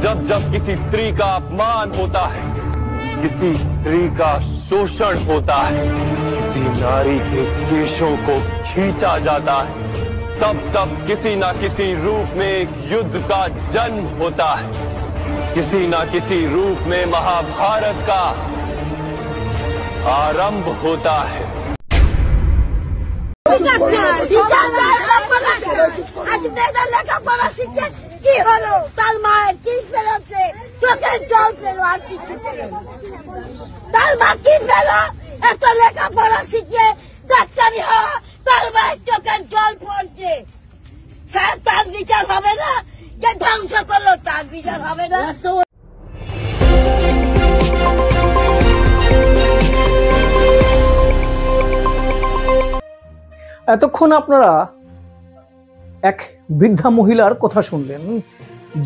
जब जब किसी स्त्री का अपमान होता है, किसी स्त्री का शोषण होता है, किसी नारी के केशों को खींचा जाता है, तब तब किसी न किसी रूप में एक युद्ध का जन्म होता है, किसी न किसी रूप में महाभारत का आरंभ होता है। কি হলো তার মায়ের কি ফেলেছে চোখের জল ফেলো আর কিছু তার মা কি ফেলো এত লেখাপড়া শিখে ডাক্তারি হওয়া তার মায়ের চোখের জল পড়ছে স্যার তার বিচার হবে না যে ধ্বংস করলো তার বিচার হবে না। এতক্ষণ আপনারা এক বৃদ্ধা মহিলার কথা শুনলেন,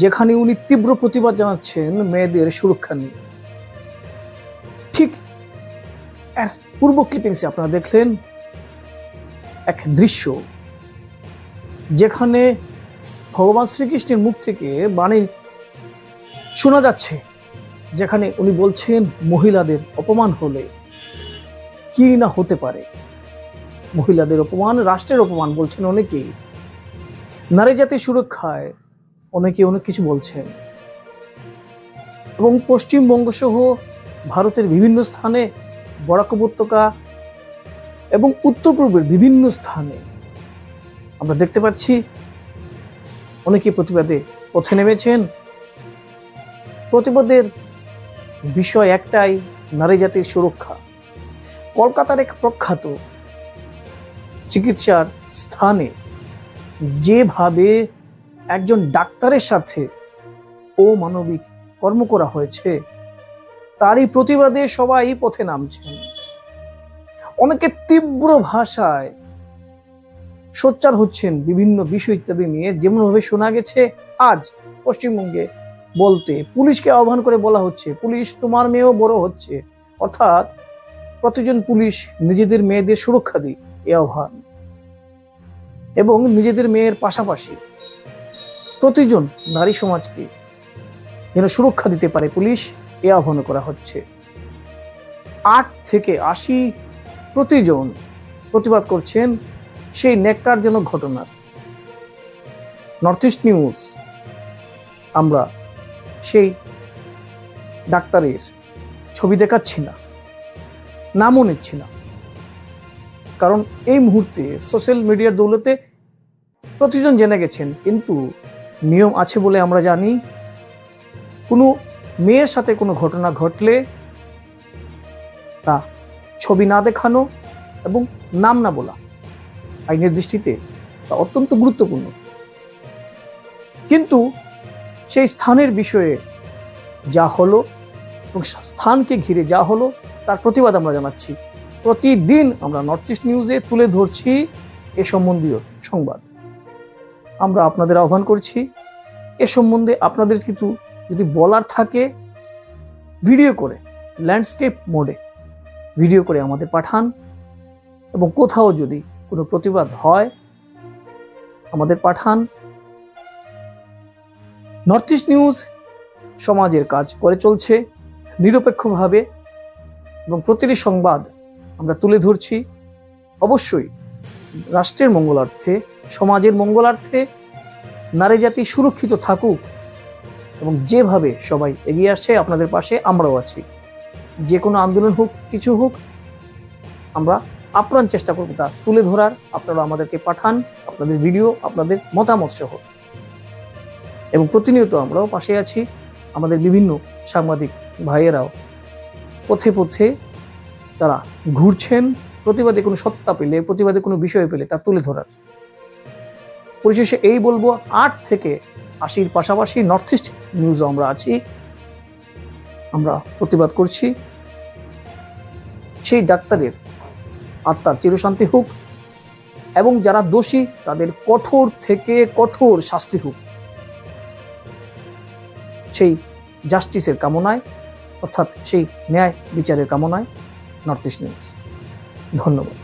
যেখানে উনি তীব্র প্রতিবাদ জানাচ্ছেন মেয়েদের সুরক্ষা নিয়ে। ঠিক এর পূর্ব ক্লিপিংসে আপনারা দেখলেন এক দৃশ্য, যেখানে ভগবান শ্রীকৃষ্ণের মুখ থেকে বাণী শোনা যাচ্ছে, যেখানে উনি বলছেন মহিলাদের অপমান হলে কি না হতে পারে। মহিলাদের অপমান রাষ্ট্রের অপমান বলছেন অনেকেই, নারী জাতির সুরক্ষায় অনেকে অনেক কিছু বলছেন। এবং পশ্চিমবঙ্গ সহ ভারতের বিভিন্ন স্থানে, বরাক উপত্যকা এবং উত্তর পূর্বের বিভিন্ন স্থানে আমরা দেখতে পাচ্ছি অনেকে প্রতিবাদে পথে নেমেছেন। প্রতিবাদের বিষয় একটাই, নারী জাতির সুরক্ষা। কলকাতার এক প্রখ্যাত চিকিৎসার স্থানে যেভাবে একজন ডাক্তারের সাথে অমানবিক কর্ম করা হয়েছে, তারই প্রতিবাদে সবাই পথে নামছেন। অনেকে তীব্র ভাষায় সোচ্চার হচ্ছেন বিভিন্ন বিষয় ইত্যাদি নিয়ে। যেমনভাবে শোনা গেছে আজ পশ্চিমবঙ্গে বলতে পুলিশকে আহ্বান করে বলা হচ্ছে, পুলিশ তোমার মেয়েও বড় হচ্ছে, অর্থাৎ প্রতিজন পুলিশ নিজেদের মেয়েদের সুরক্ষা দিক, এ আহ্বান। এবং নিজেদের মেয়ের পাশাপাশি প্রতিজন নারী সমাজকে যেন সুরক্ষা দিতে পারে পুলিশ, এ আহ্বান করা হচ্ছে। 8 থেকে 80 প্রতিজন প্রতিবাদ করছেন সেই ন্যাক্কারজনক ঘটনার। নর্থ ইস্ট নিউজ আমরা সেই ডাক্তারের ছবি দেখাচ্ছি না, নামও নিচ্ছি না, কারণ এই মুহূর্তে সোশ্যাল মিডিয়ার দৌলতে প্রতিজন জেনে গেছেন। কিন্তু নিয়ম আছে বলে আমরা জানি, কোনো মেয়ের সাথে কোনো ঘটনা ঘটলে তা ছবি না দেখানো এবং নাম না বলা আইনের দৃষ্টিতে তা অত্যন্ত গুরুত্বপূর্ণ। কিন্তু সেই স্থানের বিষয়ে যা হলো এবং স্থানকে ঘিরে যা হলো তার প্রতিবাদ আমরা জানাচ্ছি। প্রতিদিন আমরা নর্থ ইস্ট নিউজে তুলে ধরছি এ সম্বন্ধীয় সংবাদ। আমরা আপনাদের আহ্বান করছি, এ সম্বন্ধে আপনাদের কিছু যদি বলার থাকে ভিডিও করে, ল্যান্ডস্কেপ মোডে ভিডিও করে আমাদের পাঠান। এবং কোথাও যদি কোনো প্রতিবাদ হয় আমাদের পাঠান। নর্থ ইস্ট নিউজ সমাজের কাজ করে চলছে নিরপেক্ষভাবে, এবং প্রতিটি সংবাদ আমরা তুলে ধরছি অবশ্যই রাষ্ট্রের মঙ্গলার্থে, সমাজের মঙ্গলার্থে, নারী জাতি সুরক্ষিত থাকুক। এবং যেভাবে সবাই এগিয়ে আসছে আপনাদের পাশে আমরাও আছি। যে কোনো আন্দোলন হোক, কিছু হোক, আমরা আপ্রাণ চেষ্টা করব তা তুলে ধরার। আপনারা আমাদেরকে পাঠান আপনাদের ভিডিও, আপনাদের মতামত সহ। এবং প্রতিনিয়ত আমরাও পাশে আছি। আমাদের বিভিন্ন সাংবাদিক ভাইয়েরাও পথে পথে তারা ঘুরছেন প্রতিবাদে কোনো সত্তা পেলে, প্রতিবাদে কোনো বিষয় পেলে তা তুলে ধরার। পরিশেষে এই বলবো, 8 থেকে 80 পাশাপাশি নর্থ ইস্ট নিউজও আমরা আছি, আমরা প্রতিবাদ করছি। সেই ডাক্তারের আত্মার চিরশান্তি হোক এবং যারা দোষী তাদের কঠোর থেকে কঠোর শাস্তি হোক, সেই জাস্টিসের কামনায়, অর্থাৎ সেই ন্যায় বিচারের কামনায় নর্থ ইস্ট নিউজ। ধন্যবাদ।